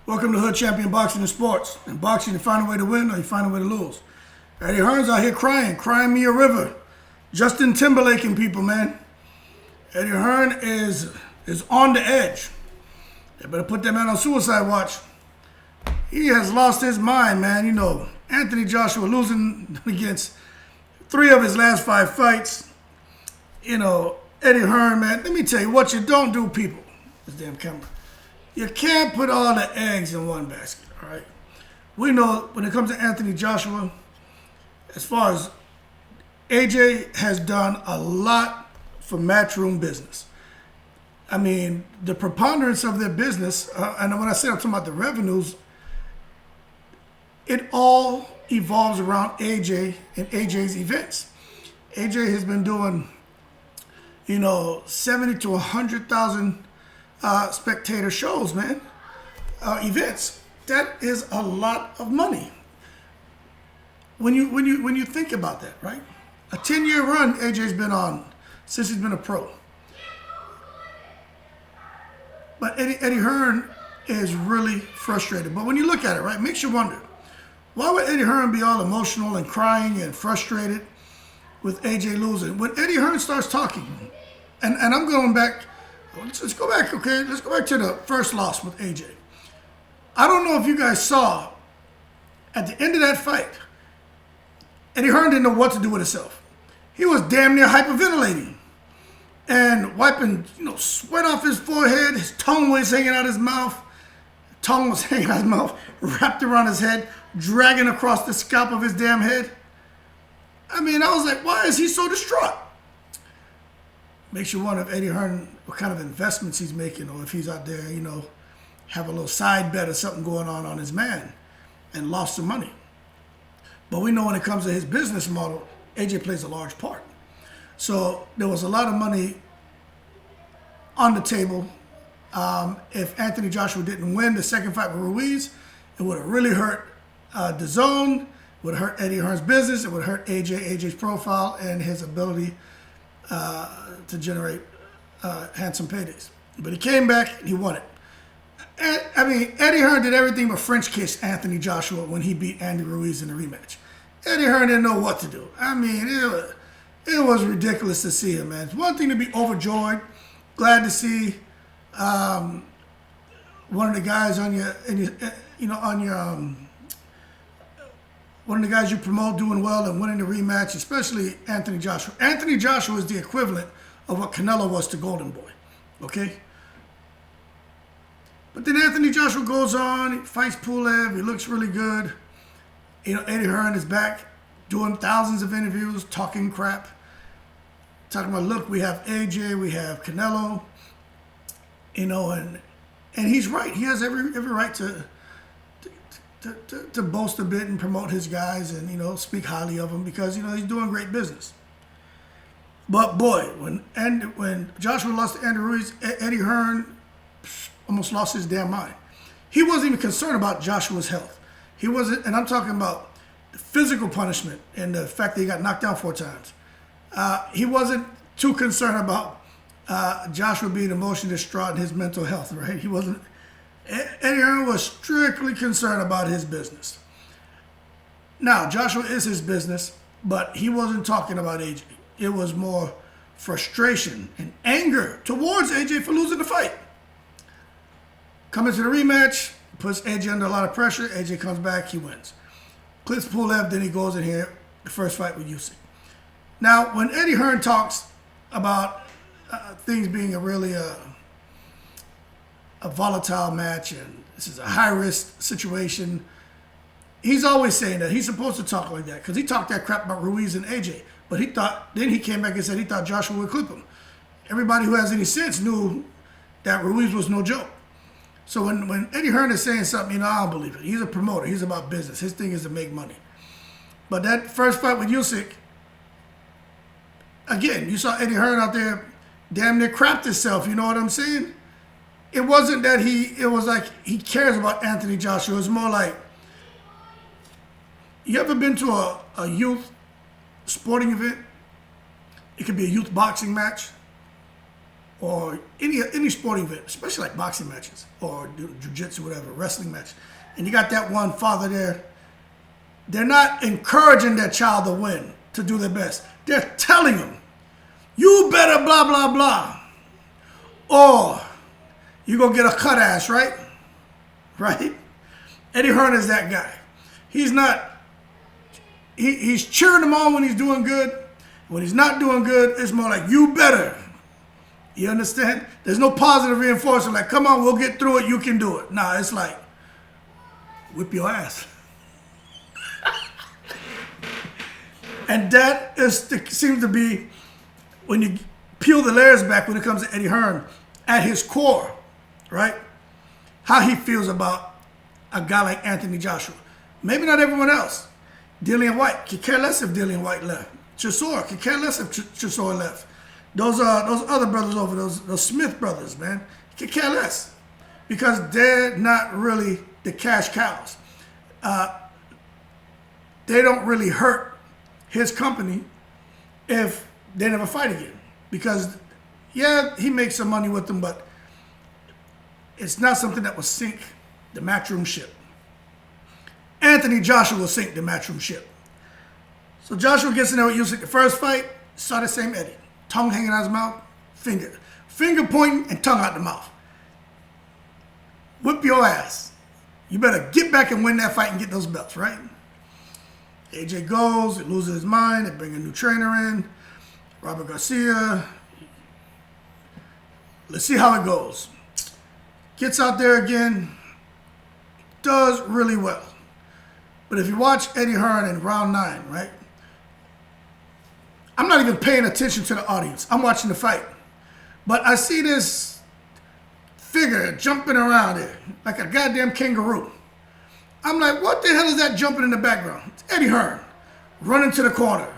Welcome to Hood Champion Boxing and Sports. In boxing, you find a way to win or you find a way to lose. Eddie Hearn's out here crying me a river. Justin Timberlake and people, man. Eddie Hearn is on the edge. They better put that man on suicide watch. He has lost his mind, man. You know, Anthony Joshua losing against 3 of his last 5 fights. You know, Eddie Hearn, man, let me tell you what you don't do, people. This damn camera. You can't put all the eggs in one basket, all right? We know when it comes to Anthony Joshua, as far as AJ has done a lot for matchroom business. I mean, the preponderance of their business, and when I say I'm talking about the revenues, it all evolves around AJ and AJ's events. AJ has been doing, 70 to 100,000 spectator shows, man, events. That is a lot of money. When you think about that, right? A 10-year run AJ's been on since he's been a pro. But Eddie Hearn is really frustrated. But when you look at it, right, it makes you wonder, why would Eddie Hearn be all emotional and crying and frustrated with AJ losing? When Eddie Hearn starts talking, and I'm going back, let's go back, okay? Let's go back to the first loss with AJ. I don't know if you guys saw, at the end of that fight, Eddie Hearn didn't know what to do with himself. He was damn near hyperventilating and wiping, sweat off his forehead. His tongue was hanging out his mouth. Wrapped around his head, dragging across the scalp of his damn head. I mean, I was like, why is he so distraught? Makes you wonder if Eddie Hearn, what kind of investments he's making, or if he's out there, have a little side bet or something going on his man and lost some money. But we know when it comes to his business model, AJ plays a large part. So there was a lot of money on the table. If Anthony Joshua didn't win the second fight with Ruiz, it would have really hurt DAZN, would have hurt Eddie Hearn's business, it would have hurt AJ's profile and his ability to generate handsome paydays. But he came back and he won it. Eddie Hearn did everything but French kiss Anthony Joshua when he beat Andy Ruiz in the rematch. Eddie Hearn didn't know what to do. It was ridiculous to see him, man. It's one thing to be overjoyed, glad to see one of the guys one of the guys you promote doing well and winning the rematch, especially Anthony Joshua. Anthony Joshua is the equivalent of what Canelo was to Golden Boy, okay? But then Anthony Joshua goes on, he fights Pulev, he looks really good. Eddie Hearn is back doing thousands of interviews, talking crap, talking about, look, we have AJ, we have Canelo, and he's right. He has every right to boast a bit and promote his guys and, speak highly of them because, he's doing great business. But boy, when Joshua lost to Andy Ruiz, Eddie Hearn almost lost his damn mind. He wasn't even concerned about Joshua's health. He wasn't, and I'm talking about the physical punishment and the fact that he got knocked down 4 times. He wasn't too concerned about Joshua being emotionally distraught and his mental health, right? He wasn't. Eddie Hearn was strictly concerned about his business. Now, Joshua is his business, but he wasn't talking about AJ. It was more frustration and anger towards AJ for losing the fight. Coming to the rematch, puts AJ under a lot of pressure. AJ comes back, he wins. Clips Pulev, then he goes in here, the first fight with Usyk. Now, when Eddie Hearn talks about things being a really volatile match and this is a high-risk situation, he's always saying that. He's supposed to talk like that because he talked that crap about Ruiz and AJ. But then he came back and said he thought Joshua would clip him. Everybody who has any sense knew that Ruiz was no joke. So when Eddie Hearn is saying something, I don't believe it. He's a promoter. He's about business. His thing is to make money. But that first fight with Usyk, again, you saw Eddie Hearn out there damn near crapped himself. You know what I'm saying? It wasn't that it was like he cares about Anthony Joshua. It's more like, you ever been to a youth sporting event? It could be a youth boxing match. or any sporting event, especially like boxing matches or jiu-jitsu, whatever, wrestling match, and you got that one father there, they're not encouraging their child to win, to do their best. They're telling them, you better blah, blah, blah, or you gonna get a cut ass, right? Right? Eddie Hearn is that guy. He's not, he's cheering them on when he's doing good. When he's not doing good, it's more like, you better. You understand? There's no positive reinforcement like, come on, we'll get through it, you can do it. Nah, it's like, whip your ass. And that seems to be, when you peel the layers back when it comes to Eddie Hearn, at his core, right? How he feels about a guy like Anthony Joshua. Maybe not everyone else. Dillian White, could care less if Dillian White left. Chisora, could care less if Chisora left. Those other brothers over, those Smith brothers, man, could care less. Because they're not really the cash cows. They don't really hurt his company if they never fight again. Because, yeah, he makes some money with them, but it's not something that will sink the matchroom ship. Anthony Joshua will sink the matchroom ship. So Joshua gets in there with Usyk. The first fight, saw the same Eddie. Tongue hanging out his mouth, finger pointing and tongue out the mouth. Whip your ass. You better get back and win that fight and get those belts, right? AJ goes, it loses his mind, they bring a new trainer in, Robert Garcia. Let's see how it goes. Gets out there again, does really well. But if you watch Eddie Hearn in round 9, right? I'm not even paying attention to the audience. I'm watching the fight. But I see this figure jumping around there like a goddamn kangaroo. I'm like, what the hell is that jumping in the background? It's Eddie Hearn running to the corner,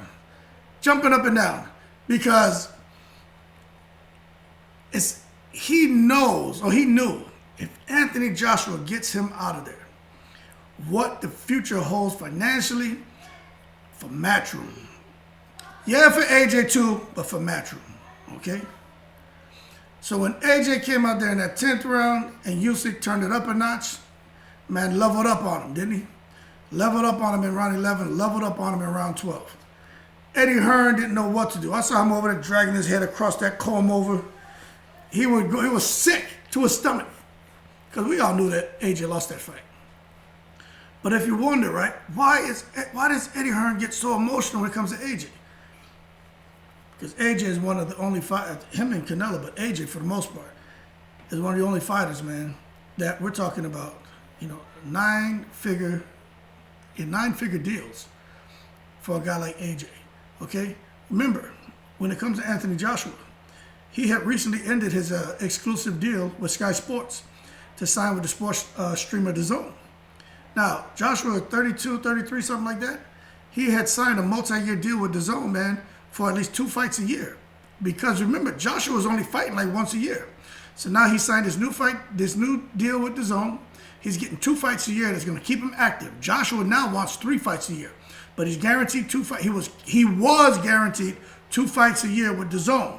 jumping up and down. Because he knows, or he knew, if Anthony Joshua gets him out of there, what the future holds financially for Matchroom. Yeah, for AJ too, but for Matchroom, okay? So when AJ came out there in that 10th round and Usyk turned it up a notch, man leveled up on him, didn't he? Leveled up on him in round 11, leveled up on him in round 12. Eddie Hearn didn't know what to do. I saw him over there dragging his head across that comb over. He was sick to his stomach because we all knew that AJ lost that fight. But if you wonder, right, why does Eddie Hearn get so emotional when it comes to AJ? Because AJ is one of the only fighters, him and Canelo, but AJ for the most part is one of the only fighters, man, that we're talking about, nine-figure deals for a guy like AJ, okay? Remember, when it comes to Anthony Joshua, he had recently ended his exclusive deal with Sky Sports to sign with the sports streamer DAZN. Now, Joshua, 32, 33, something like that, he had signed a multi-year deal with DAZN, man, for at least 2 fights a year. Because remember, Joshua was only fighting like once a year. So now he signed this new deal with DAZN. He's getting 2 fights a year that's going to keep him active. Joshua now wants 3 fights a year. But he's guaranteed 2 fights. He was guaranteed 2 fights a year with DAZN.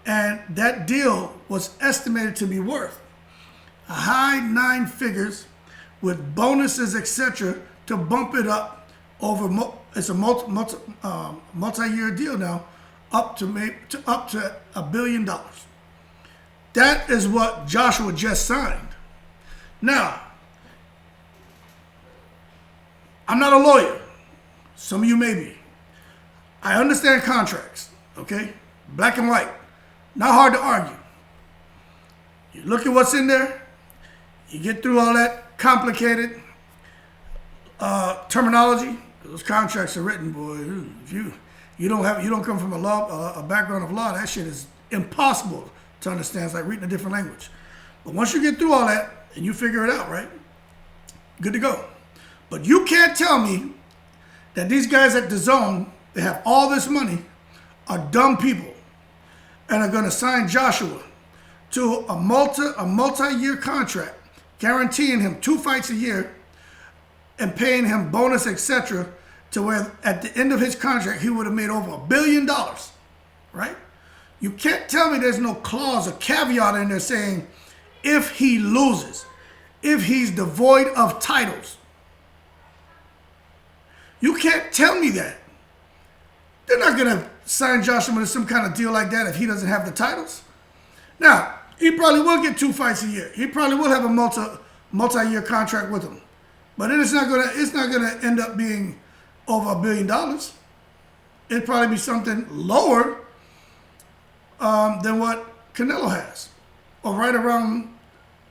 And that deal was estimated to be worth a high 9 figures with bonuses, etc., to bump it up over. It's a multi-year deal now, up to $1 billion. That is what Joshua just signed. Now, I'm not a lawyer. Some of you may be. I understand contracts, okay? Black and white. Not hard to argue. You look at what's in there. You get through all that complicated terminology. Those contracts are written, boy. If you don't come from a background of law, that shit is impossible to understand. It's like reading a different language. But once you get through all that and you figure it out, right? Good to go. But you can't tell me that these guys at DAZN, they have all this money, are dumb people, and are going to sign Joshua to a multi-year contract, guaranteeing him 2 fights a year and paying him bonus, etc., to where at the end of his contract he would have made over $1 billion, right? You can't tell me there's no clause or caveat in there saying if he loses, if he's devoid of titles. You can't tell me that. They're not going to sign Joshua to some kind of deal like that if he doesn't have the titles. Now, he probably will get 2 fights a year. He probably will have a multi-year contract with him. But it's not gonna end up being over $1 billion. It'd probably be something lower than what Canelo has. Or right around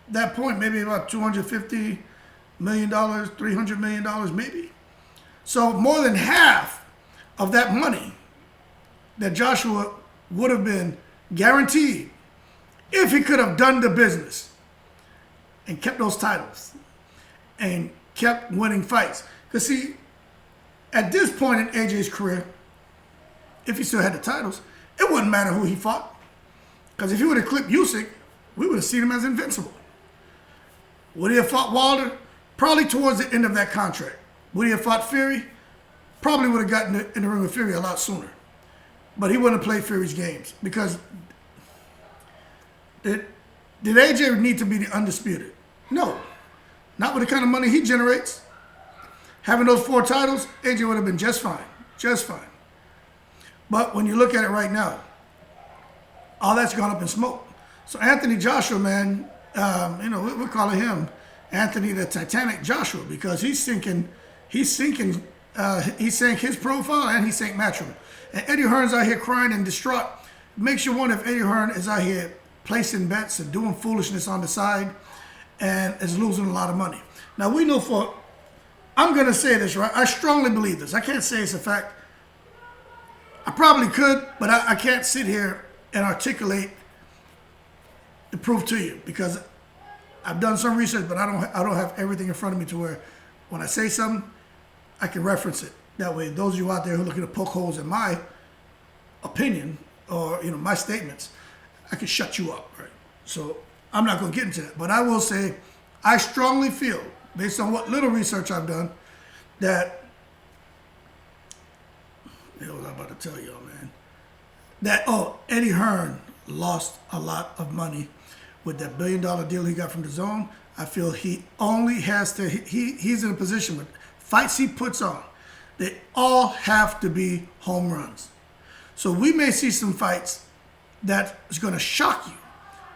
that point, maybe about $250 million, $300 million maybe. So more than half of that money that Joshua would have been guaranteed if he could have done the business and kept those titles and kept winning fights. Because see, at this point in AJ's career, if he still had the titles, it wouldn't matter who he fought. Because if he would have clipped Usyk, we would have seen him as invincible. Would he have fought Wilder? Probably towards the end of that contract. Would he have fought Fury? Probably would have gotten in the ring with Fury a lot sooner. But he wouldn't have played Fury's games. Because did AJ need to be the undisputed? No. Not with the kind of money he generates. Having those 4 titles, AJ would have been just fine. Just fine. But when you look at it right now, all that's gone up in smoke. So Anthony Joshua, man, we're calling him Anthony the Titanic Joshua because he sank his profile and he sank Matchroom. And Eddie Hearn's out here crying and distraught. Makes you wonder if Eddie Hearn is out here placing bets and doing foolishness on the side and is losing a lot of money. Now we know I'm going to say this, right? I strongly believe this. I can't say it's a fact. I probably could, but I can't sit here and articulate the proof to you because I've done some research, but I don't have everything in front of me to where when I say something, I can reference it. That way, those of you out there who are looking to poke holes in my opinion or my statements, I can shut you up, right? So I'm not going to get into that, but I will say I strongly feel, based on what little research I've done, that what was I about to tell y'all, man? That Eddie Hearn lost a lot of money with that $1 billion deal he got from DAZN. I feel he only has to. He's in a position with fights he puts on. They all have to be home runs. So we may see some fights that is going to shock you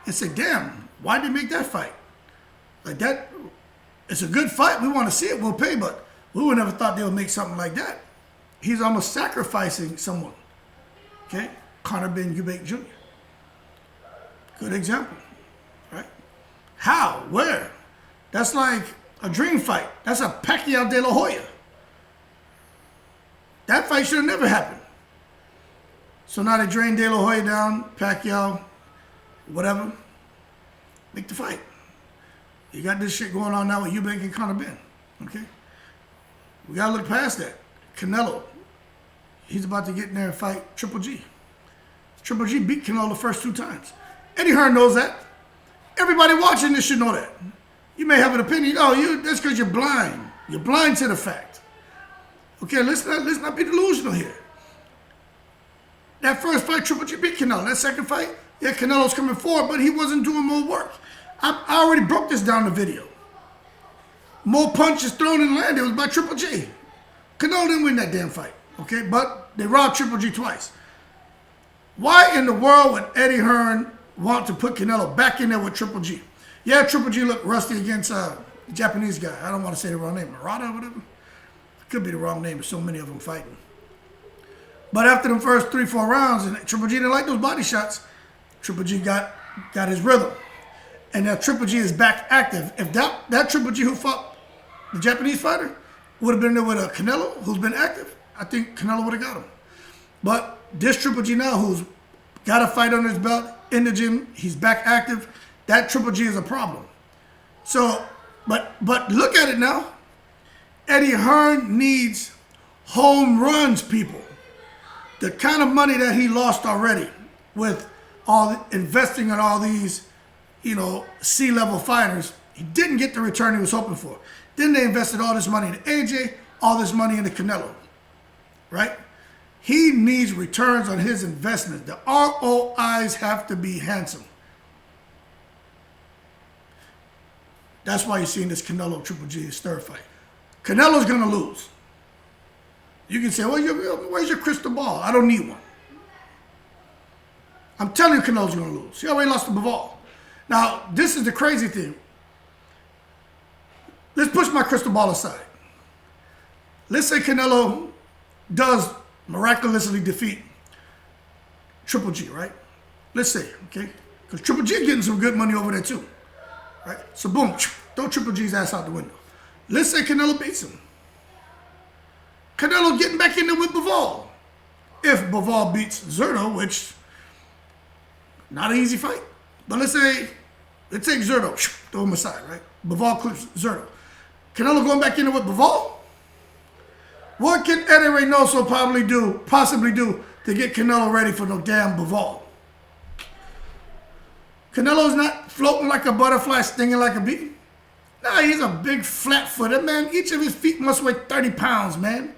and say, "Damn, why did they make that fight like that? It's a good fight. We want to see it. We'll pay, but we would never thought they would make something like that." He's almost sacrificing someone. Okay, Conor Ben Eubank Jr. Good example, right? How? Where? That's like a dream fight. That's a Pacquiao De La Hoya. That fight should have never happened. So now they drain De La Hoya down, Pacquiao, whatever. Make the fight. You got this shit going on now with Eubank and Conor Ben. Okay? We got to look past that. Canelo, he's about to get in there and fight Triple G. Triple G beat Canelo the first 2 times. Eddie Hearn knows that. Everybody watching this should know that. You may have an opinion. That's because you're blind. You're blind to the fact. Okay, let's not be delusional here. That first fight, Triple G beat Canelo. That second fight, yeah, Canelo's coming forward, but he wasn't doing more work. I already broke this down in the video. More punches thrown and landed was by Triple G. Canelo didn't win that damn fight, okay? But they robbed Triple G twice. Why in the world would Eddie Hearn want to put Canelo back in there with Triple G? Yeah, Triple G looked rusty against the Japanese guy. I don't want to say the wrong name. Murata or whatever? Could be the wrong name. There's so many of them fighting. But after the first 3-4 rounds, and Triple G didn't like those body shots, Triple G got his rhythm. And now Triple G is back active. If that Triple G who fought the Japanese fighter would have been there with a Canelo who's been active, I think Canelo would have got him. But this Triple G now who's got a fight under his belt in the gym, he's back active, that Triple G is a problem. So, but look at it now. Eddie Hearn needs home runs, people. The kind of money that he lost already with investing in all these, C-level fighters, he didn't get the return he was hoping for. Then they invested all this money into AJ, all this money into Canelo, right? He needs returns on his investment. The ROIs have to be handsome. That's why you're seeing this Canelo Triple G stir fight. Canelo's going to lose. You can say, well, where's your crystal ball? I don't need one. I'm telling you Canelo's going to lose. He already lost to Bivol. Now, this is the crazy thing. Let's push my crystal ball aside. Let's say Canelo does miraculously defeat Triple G, right? Let's say, okay? Because Triple G getting some good money over there too, right? So boom, throw Triple G's ass out the window. Let's say Canelo beats him. Canelo getting back in there with Bivol. If Bivol beats Zerto, which, not an easy fight. But let's take Zerto, throw him aside, right? Bivol clips Zerto. Canelo going back in there with Bivol? What can Eddie Reynoso possibly do to get Canelo ready for no damn Bivol? Canelo's not floating like a butterfly, stinging like a bee. Nah, he's a big flat-footed man. Each of his feet must weigh 30 pounds, man.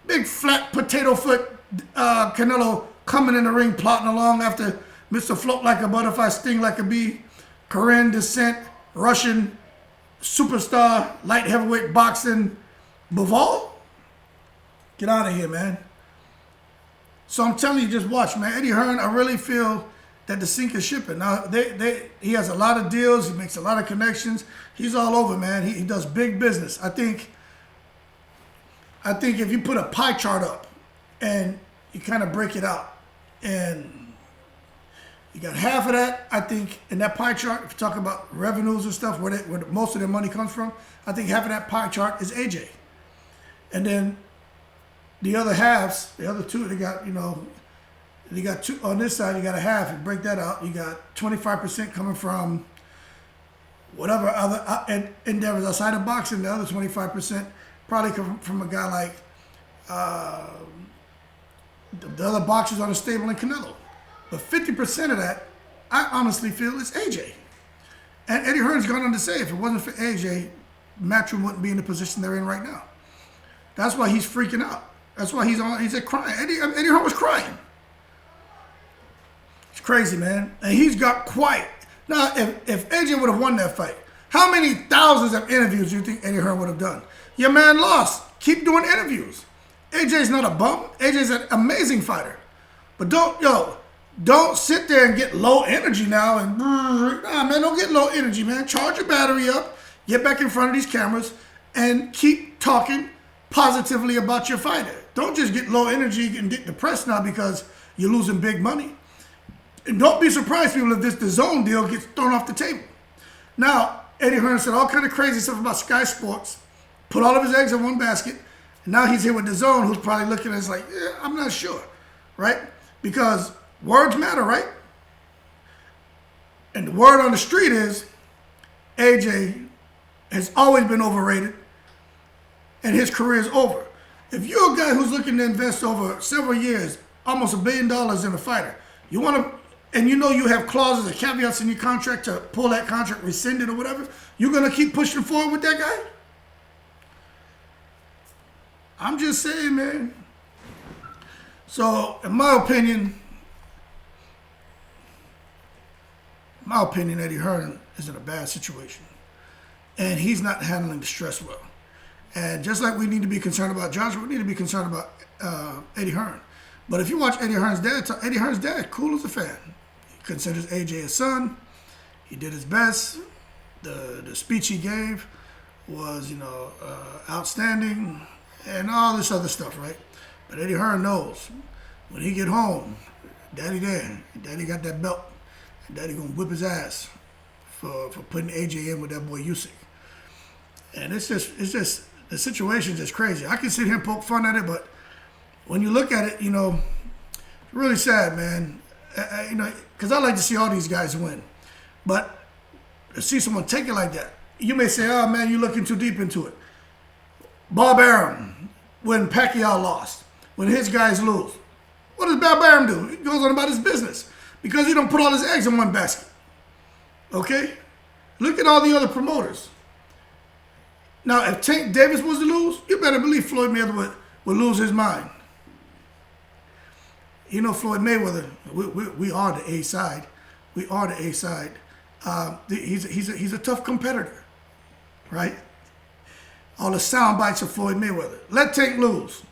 Big flat potato foot Canelo coming in the ring, plotting along after Mr. Float like a butterfly, sting like a bee, Korean descent, Russian superstar, light heavyweight boxing, Bivol? Get out of here, man. So I'm telling you, just watch, man. Eddie Hearn, I really feel that the sink is shipping. Now, he has a lot of deals. He makes a lot of connections. He's all over, man. He does big business. I think if you put a pie chart up and you kind of break it out and you got half of that, I think, in that pie chart, if you talk about revenues and stuff, where most of their money comes from, I think half of that pie chart is AJ. And then the other halves, the other two, they got two on this side, you got a half. You break that out, you got 25% coming from whatever other endeavors outside of boxing. The other 25% probably come from a guy like the other boxers on the stable in Canelo. But 50% of that, I honestly feel, is AJ. And Eddie Hearn's gone on to say, if it wasn't for AJ, Matchroom wouldn't be in the position they're in right now. That's why he's freaking out. That's why he's crying. Eddie Hearn was crying. It's crazy, man. And he's got quiet. Now, if AJ would have won that fight, how many thousands of interviews do you think Eddie Hearn would have done? Your man lost. Keep doing interviews. AJ's not a bum. AJ's an amazing fighter. But don't sit there and get low energy now. And nah, man, don't get low energy, man. Charge your battery up. Get back in front of these cameras and keep talking positively about your fighter. Don't just get low energy and get depressed now because you're losing big money. And don't be surprised, people, if the DAZN deal gets thrown off the table. Now, Eddie Hearn said all kind of crazy stuff about Sky Sports, put all of his eggs in one basket, and now he's here with DAZN, who's probably looking at us like, yeah, I'm not sure, right? Because words matter, right? And the word on the street is AJ has always been overrated, and his career is over. If you're a guy who's looking to invest over several years, almost $1 billion in a fighter, you want to, and you know you have clauses or caveats in your contract to pull that contract, rescind it or whatever, you're going to keep pushing forward with that guy? I'm just saying, man. So, in my opinion, Eddie Hearn is in a bad situation. And he's not handling the stress well. And just like we need to be concerned about Joshua, we need to be concerned about Eddie Hearn. But if you watch Eddie Hearn's dad, cool as a fan. He considers AJ his son. He did his best. The speech he gave was, outstanding and all this other stuff, right? But Eddie Hearn knows when he get home, Daddy there. Daddy got that belt. And Daddy gonna whip his ass for putting AJ in with that boy Usyk. And it's just the situation's just crazy. I can sit here and poke fun at it, but when you look at it, it's really sad, man. Because I like to see all these guys win. But to see someone take it like that, you may say, oh, man, you're looking too deep into it. Bob Arum, when Pacquiao lost, when his guys lose, what does Bob Arum do? He goes on about his business because he don't put all his eggs in one basket. Okay? Look at all the other promoters. Now, if Tank Davis was to lose, you better believe Floyd Mayweather would lose his mind. Floyd Mayweather, we are the A side. We are the A side. He's a tough competitor, right? All the sound bites of Floyd Mayweather. Let Tank lose.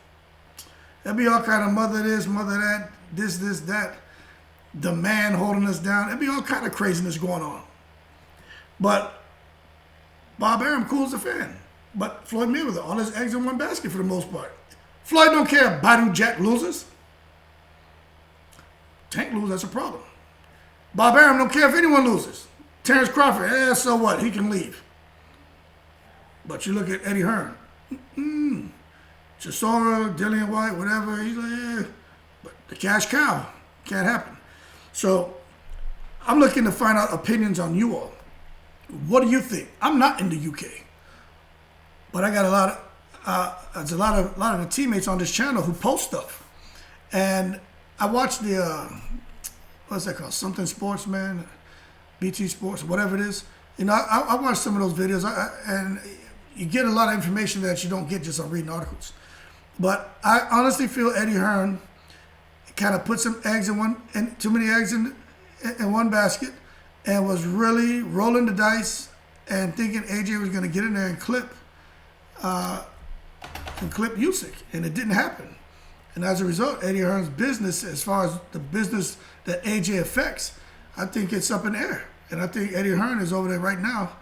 There'll be all kind of mother this, mother that, this, that. The man holding us down. There'll be all kind of craziness going on. But Bob Arum cool as a fan. But Floyd Mayweather, all his eggs in one basket for the most part. Floyd don't care if Badu Jack loses. Tank loses, that's a problem. Bob Arum don't care if anyone loses. Terrence Crawford, so what? He can leave. But you look at Eddie Hearn. Chisora, Dillian White, whatever. He's like, But the cash cow can't happen. So I'm looking to find out opinions on you all. What do you think? I'm not in the UK. But I got there's a lot of the teammates on this channel who post stuff. And I watched the, what's that called? Something Sports, man. BT Sports, whatever it is. I watched some of those videos, and you get a lot of information that you don't get just on reading articles. But I honestly feel Eddie Hearn kind of put some eggs too many eggs in one basket, and was really rolling the dice and thinking AJ was going to get in there and clip Usyk, and it didn't happen. And as a result, Eddie Hearn's business, as far as the business that AJ affects, I think it's up in the air. And I think Eddie Hearn is over there right now,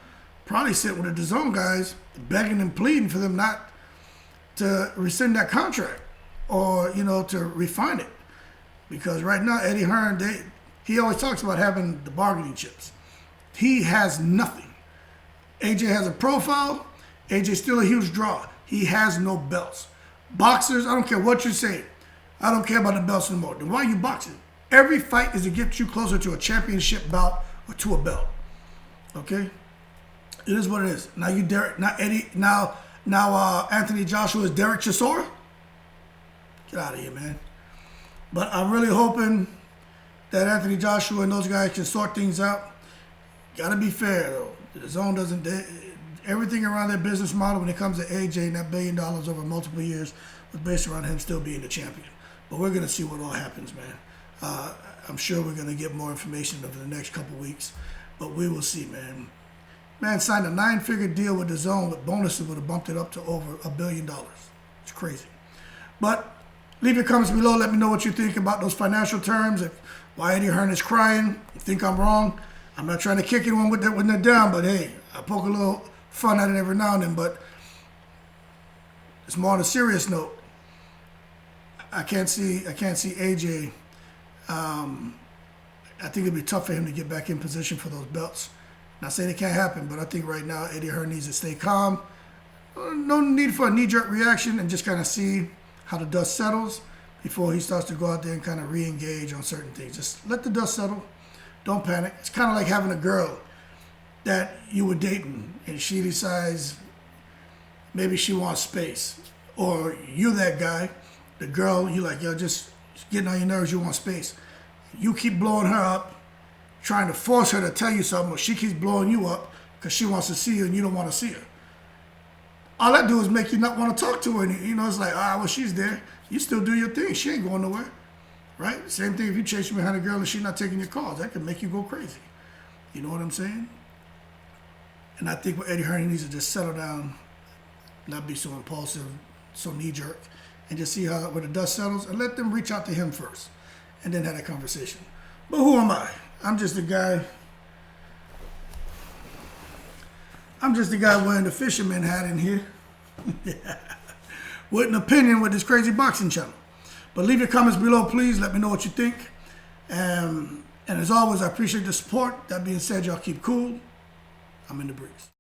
probably sitting with the DAZN guys, begging and pleading for them not to rescind that contract or, to refine it. Because right now, Eddie Hearn, he always talks about having the bargaining chips. He has nothing. AJ has a profile. AJ's still a huge draw. He has no belts. Boxers, I don't care what you say. I don't care about the belts anymore. Then why are you boxing? Every fight is to get you closer to a championship bout or to a belt. Okay? It is what it is. Now you Derek, not Eddie, now Anthony Joshua is Derek Chisora? Get out of here, man. But I'm really hoping that Anthony Joshua and those guys can sort things out. Gotta be fair, though. The DAZN doesn't, everything around their business model when it comes to AJ and that $1 billion over multiple years was based around him still being the champion. But we're going to see what all happens, man. I'm sure we're going to get more information over the next couple weeks. But we will see, man. Man signed a 9-figure deal with DAZN with bonuses would have bumped it up to over $1 billion. It's crazy. But leave your comments below. Let me know what you think about those financial terms. Why Eddie Hearn is crying. You think I'm wrong? I'm not trying to kick anyone when they're down, but hey, I poke a little fun at it every now and then. But it's more on a serious note. I can't see AJ. I think it'd be tough for him to get back in position for those belts. Not saying it can't happen, but I think right now Eddie Hearn needs to stay calm. No need for a knee-jerk reaction, and just kind of see how the dust settles before he starts to go out there and kind of re-engage on certain things. Just let the dust settle. Don't panic. It's kind of like having a girl that you were dating and she decides maybe she wants space. Or you that guy, the girl, you like, just getting on your nerves, you want space. You keep blowing her up, trying to force her to tell you something, or she keeps blowing you up because she wants to see you and you don't want to see her. All that do is make you not want to talk to her. And, it's like, well, she's there. You still do your thing. She ain't going nowhere. Right? Same thing if you chase behind a girl and she's not taking your calls. That can make you go crazy. You know what I'm saying? And I think with Eddie Hearn, he needs to just settle down, not be so impulsive, so knee-jerk, and just see how when the dust settles, and let them reach out to him first, and then have that conversation. But who am I? I'm just a guy wearing the fisherman hat in here with an opinion with this crazy boxing channel. But leave your comments below, please. Let me know what you think. And as always, I appreciate the support. That being said, y'all keep cool. I'm in the breeze.